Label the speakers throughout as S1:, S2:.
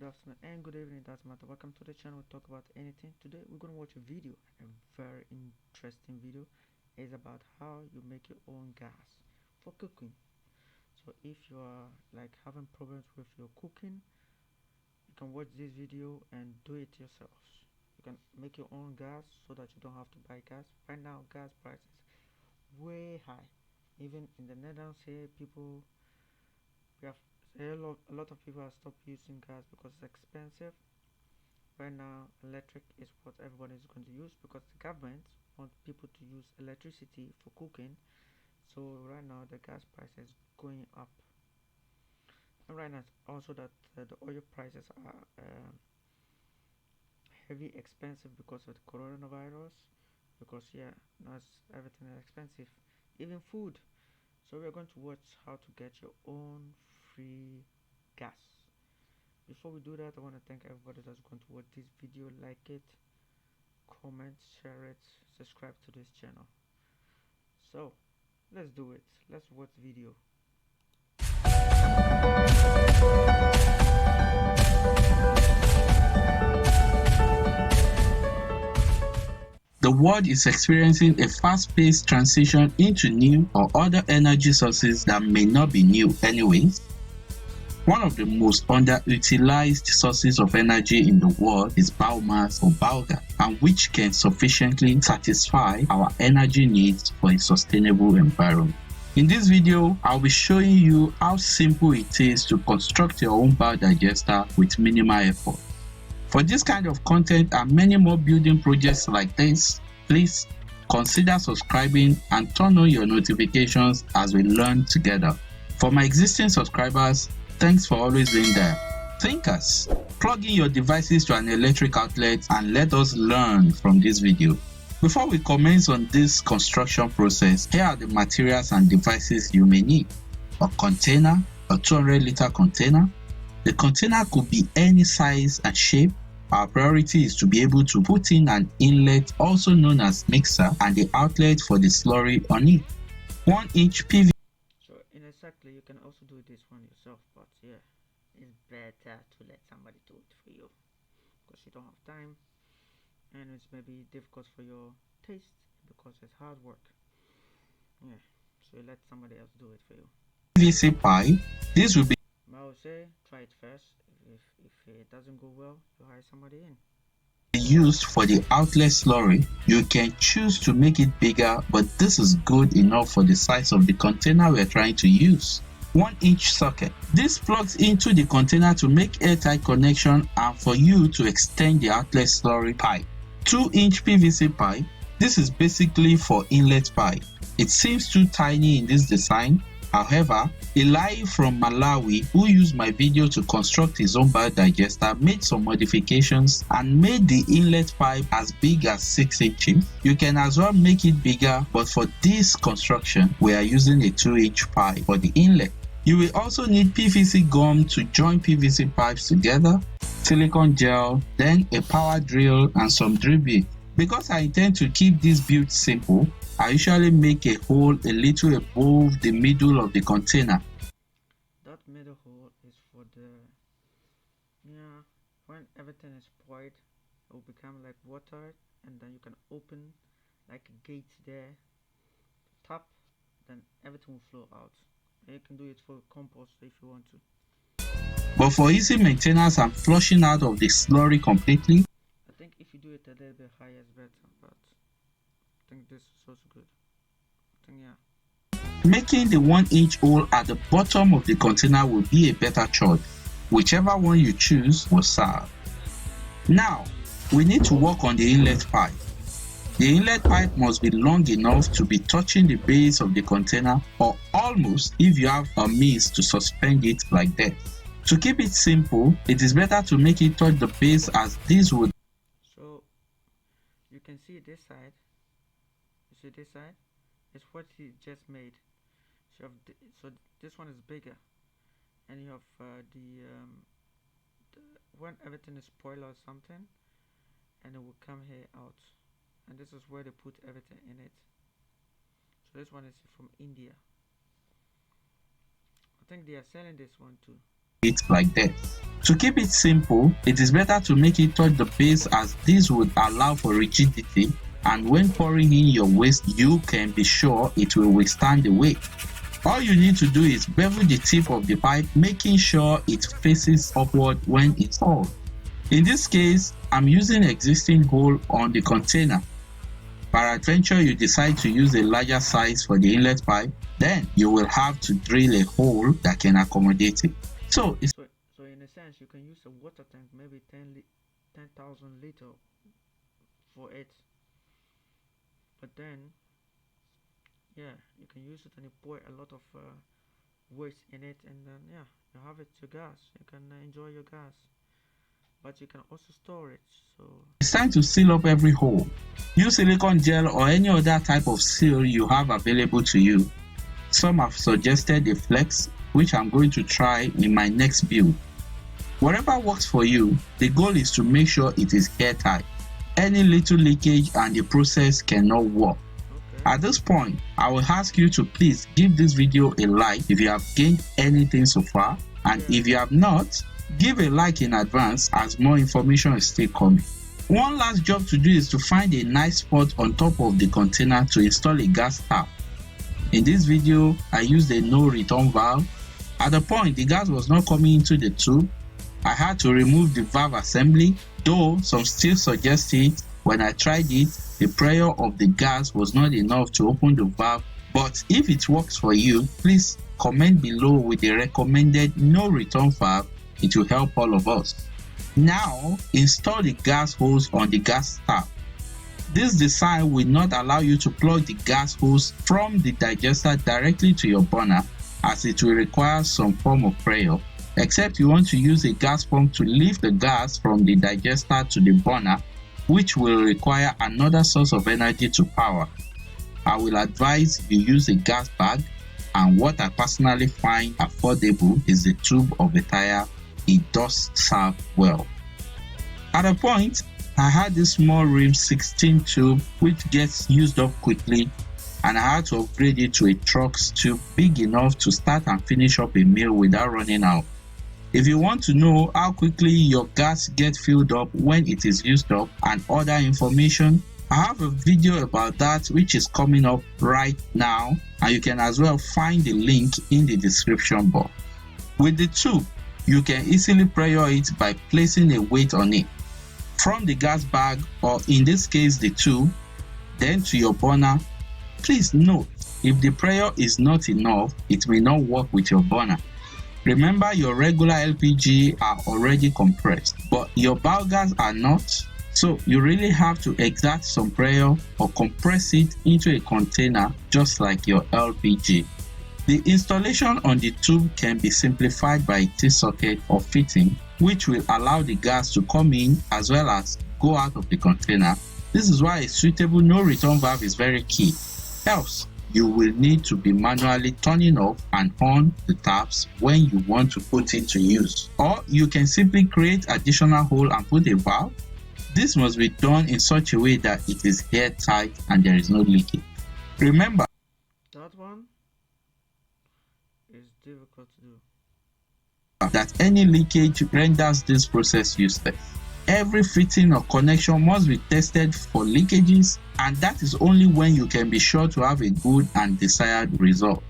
S1: good afternoon, and good evening. It doesn't matter. Welcome to the channel. We talk about anything. Today, we're gonna watch a video. A very interesting video. It's about how you make your own gas for cooking. So, if you are like having problems with your cooking, you can watch this video and do it yourselves. You can make your own gas so that you don't have to buy gas. Right now, gas prices way high. Even in the Netherlands here, people we have a lot of people have stopped using gas because it's expensive. Right now, electric is what everyone is going to use because the government wants people to use electricity for cooking. So right now, the gas price is going up, and right now also that the oil prices are heavy expensive because of the coronavirus. Because yeah, now everything is expensive, even food. So we're going to watch how to get your own free gas. Before we do that, I want to thank everybody that's going to watch this video. Like it, comment, share it, subscribe to this channel. So let's do it. Let's watch video.
S2: The world is experiencing a fast-paced transition into new or other energy sources that may not be new anyways. One of the most underutilized sources of energy in the world is biomass or biogas, and which can sufficiently satisfy our energy needs for a sustainable environment. In this video, I'll be showing you how simple it is to construct your own biodigester with minimal effort. For this kind of content and many more building projects like this, please consider subscribing and turn on your notifications as we learn together. For my existing subscribers, thanks for always being there. Thinkers, plug in your devices to an electric outlet and let us learn from this video. Before we commence on this construction process, here are the materials and devices you may need. A container, a 200-liter container. The container could be any size and shape. Our priority is to be able to put in an inlet, also known as mixer, and the outlet for the slurry on it. 1-inch PVC.
S1: So in exactly, you can also do this one yourself, but yeah, it's better to let somebody do it for you because you don't have time, and it's maybe difficult for your taste because it's hard work. Yeah, so you let somebody else do it for you.
S2: PVC pipe. This will be
S1: I would say try it first. If it doesn't go well, you hire somebody in.
S2: used for the outlet slurry. You can choose to make it bigger, but this is good enough for the size of the container we're trying to use. 1-inch socket. This plugs into the container to make airtight connection and for you to extend the outlet slurry pipe. 2-inch PVC pipe. This is basically for inlet pipe. It seems too tiny in this design. However, Eli from Malawi, who used my video to construct his own biodigester, made some modifications and made the inlet pipe as big as 6 inches. You can as well make it bigger, but for this construction, we are using a 2-inch pipe for the inlet. You will also need PVC gum to join PVC pipes together, silicone gel, then a power drill and some drill bit. Because I intend to keep this build simple, I usually make a hole a little above the middle of the container.
S1: That middle hole is for the when everything is poured, it will become like water, and then you can open like a gate there, tap, then everything will flow out. And you can do it for compost if you want to.
S2: But for easy maintenance and flushing out of the slurry completely,
S1: I think if you do it a little bit higher is better, but I think this is also good. I think
S2: making the 1-inch hole at the bottom of the container will be a better choice. Whichever one you choose will serve. Now, we need to work on the inlet pipe. The inlet pipe must be long enough to be touching the base of the container, or almost if you have a means to suspend it like that. To keep it simple, it is better to make it touch the base as this would.
S1: So you can see this side. You see this side? It's what he just made. So this one is bigger, and you have when everything is spoiled or something, and it will come here out, and this is where they put everything in it. So this one is from India. I think they are selling this one too.
S2: it like this. To keep it simple, it is better to make it touch the base, as this would allow for rigidity, and when pouring in your waste, you can be sure it will withstand the weight. All you need to do is bevel the tip of the pipe, making sure it faces upward when installed. In this case, I'm using existing hole on the container. Peradventure you decide to use a larger size for the inlet pipe, then you will have to drill a hole that can accommodate it. So
S1: in a sense, you can use a water tank, maybe 10,000 liter for it. But then, yeah, you can use it and you pour a lot of waste in it, and then yeah, you have it your gas. You can enjoy your gas, but you can also store it. So
S2: it's time to seal up every hole. Use silicone gel or any other type of seal you have available to you. Some have suggested a flex, which I'm going to try in my next build. Whatever works for you, the goal is to make sure it is airtight. Any little leakage and the process cannot work. At this point, I will ask you to please give this video a like if you have gained anything so far, and if you have not, give a like in advance, as more information is still coming. One last job to do is to find a nice spot on top of the container to install a gas tap. In this video, I used a no return valve. At the point the gas was not coming into the tube, I had to remove the valve assembly, though some still suggest it. When I tried it, the pressure of the gas was not enough to open the valve. But if it works for you, please comment below with the recommended no return valve. It will help all of us. Now, install the gas hose on the gas tap. This design will not allow you to plug the gas hose from the digester directly to your burner, as it will require some form of pressure, except you want to use a gas pump to lift the gas from the digester to the burner, which will require another source of energy to power. I will advise you use a gas bag, and what I personally find affordable is the tube of a tire. It does serve well. At a point, I had this small rim 16 tube which gets used up quickly, and I had to upgrade it to a truck's tube big enough to start and finish up a meal without running out. If you want to know how quickly your gas gets filled up when it is used up and other information, I have a video about that which is coming up right now, and you can as well find the link in the description box. With the tube, you can easily pressure it by placing a weight on it from the gas bag, or in this case the tube, then to your burner. Please note, if the pressure is not enough, it may not work with your burner. Remember, your regular LPG are already compressed, but your biogas are not, so you really have to exert some pressure or compress it into a container just like your LPG. The installation on the tube can be simplified by a T-socket or fitting, which will allow the gas to come in as well as go out of the container. This is why a suitable no return valve is very key. Else, you will need to be manually turning off and on the taps when you want to put it to use. Or you can simply create additional hole and put a valve. This must be done in such a way that it is airtight and there is no leakage. Remember,
S1: that one is difficult to do.
S2: That any leakage renders this process useless. Every fitting or connection must be tested for leakages, and that is only when you can be sure to have a good and desired result.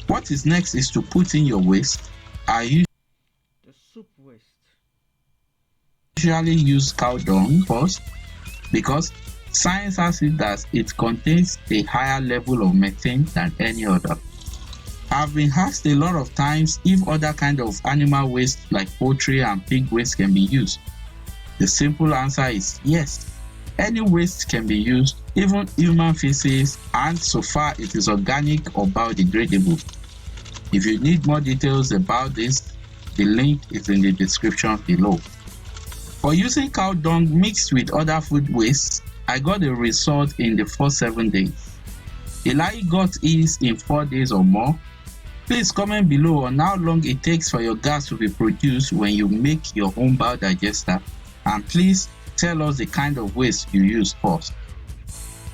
S2: What is next is to put in your waste. I
S1: The soup waste.
S2: usually use cow dung first, because science has it that it contains a higher level of methane than any other. I've been asked a lot of times if other kind of animal waste like poultry and pig waste can be used. The simple answer is yes. Any waste can be used, even human feces, and so far it is organic or biodegradable. If you need more details about this, the link is in the description below. For using cow dung mixed with other food waste, I got a result in the first 7 days. Eli got his in 4 days or more. Please comment below on how long it takes for your gas to be produced when you make your own biodigester, and please tell us the kind of waste you use first.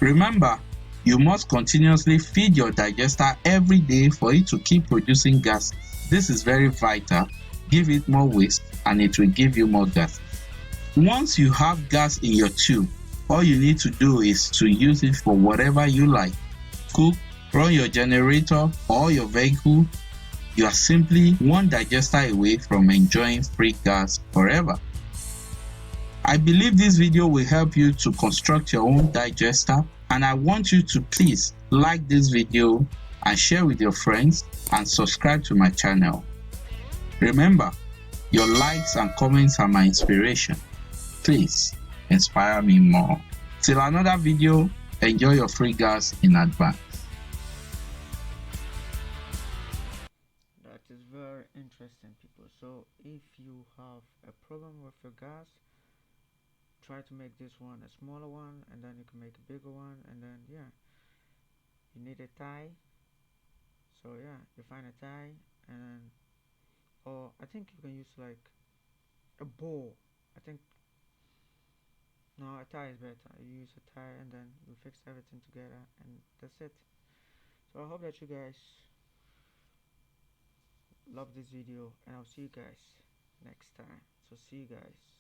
S2: Remember, you must continuously feed your digester every day for it to keep producing gas. This is very vital. give it more waste, and it will give you more gas. Once you have gas in your tube, all you need to do is to use it for whatever you like. Cook, run your generator or your vehicle. You are simply one digester away from enjoying free gas forever. I believe this video will help you to construct your own digester, and I want you to please like this video and share with your friends and subscribe to my channel. Remember, your likes and comments are my inspiration. Please inspire me more. Till another video, enjoy your free gas in advance.
S1: That is very interesting, people. So if you have a problem with your gas, try to make this one a smaller one, and then you can make a bigger one, and then yeah, you need a tie. So yeah, you find a tie, and or I think you can use like a bowl. I think no, a tie is better. You use a tie, and then you fix everything together, and that's it. So I hope that you guys love this video, and I'll see you guys next time. So see you guys.